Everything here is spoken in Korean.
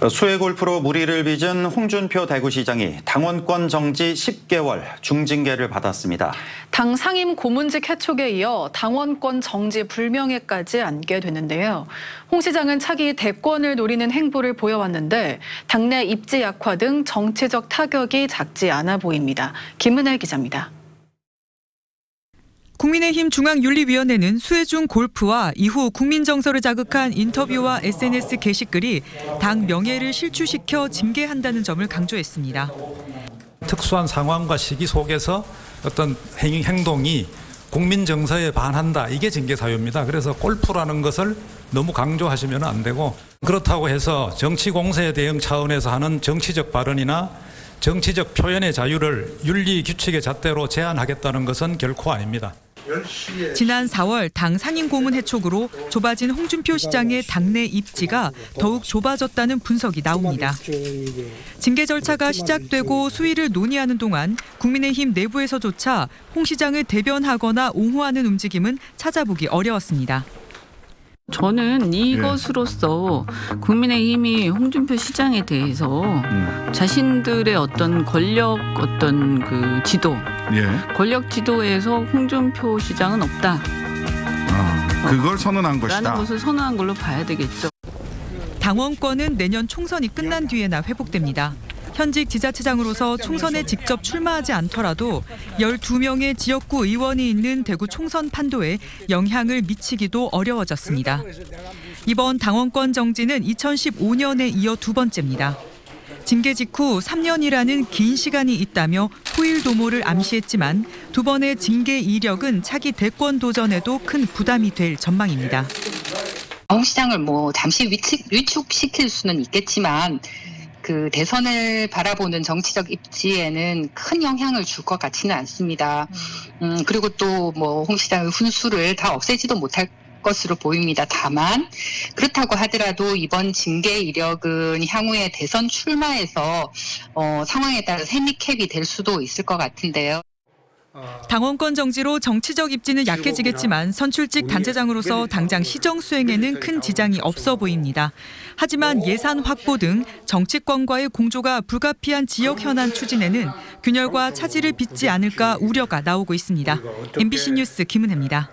수해 골프로 무리를 빚은 홍준표 대구시장이 당원권 정지 10개월 중징계를 받았습니다. 당 상임 고문직 해촉에 이어 당원권 정지 불명예까지 안게 되는데요. 홍 시장은 차기 대권을 노리는 행보를 보여왔는데 당내 입지 약화 등 정치적 타격이 작지 않아 보입니다. 김은혜 기자입니다. 국민의힘 중앙윤리위원회는 수해 중 골프와 이후 국민정서를 자극한 인터뷰와 SNS 게시글이 당 명예를 실추시켜 징계한다는 점을 강조했습니다. 특수한 상황과 시기 속에서 어떤 행동이 국민정서에 반한다. 이게 징계 사유입니다. 그래서 골프라는 것을 너무 강조하시면 안 되고, 그렇다고 해서 정치 공세에 대응 차원에서 하는 정치적 발언이나 정치적 표현의 자유를 윤리 규칙의 잣대로 제한하겠다는 것은 결코 아닙니다. 지난 4월 당 상임 고문 해촉으로 좁아진 홍준표 시장의 당내 입지가 더욱 좁아졌다는 분석이 나옵니다. 징계 절차가 시작되고 수위를 논의하는 동안 국민의힘 내부에서조차 홍 시장을 대변하거나 옹호하는 움직임은 찾아보기 어려웠습니다. 저는 이것으로서 국민의힘이 홍준표 시장에 대해서 자신들의 어떤 권력 지도, 권력 지도에서 홍준표 시장은 없다. 그걸 선언한 것이다. 라는 것을 선언한 걸로 봐야 되겠죠. 당원권은 내년 총선이 끝난 뒤에나 회복됩니다. 현직 지자체장으로서 총선에 직접 출마하지 않더라도 12명의 지역구 의원이 있는 대구 총선 판도에 영향을 미치기도 어려워졌습니다. 이번 당원권 정지는 2015년에 이어 두 번째입니다. 징계 직후 3년이라는 긴 시간이 있다며 후일 도모를 암시했지만 두 번의 징계 이력은 차기 대권 도전에도 큰 부담이 될 전망입니다. 홍 시장을 잠시 위축시킬 수는 있겠지만 그 대선을 바라보는 정치적 입지에는 큰 영향을 줄 것 같지는 않습니다. 그리고 또 홍 시장의 훈수를 다 없애지도 못할 것으로 보입니다. 다만 그렇다고 하더라도 이번 징계 이력은 향후에 대선 출마에서 상황에 따라 핸디캡이 될 수도 있을 것 같은데요. 당원권 정지로 정치적 입지는 약해지겠지만 선출직 단체장으로서 당장 시정 수행에는 큰 지장이 없어 보입니다. 하지만 예산 확보 등 정치권과의 공조가 불가피한 지역 현안 추진에는 균열과 차질을 빚지 않을까 우려가 나오고 있습니다. MBC 뉴스 김은혜입니다.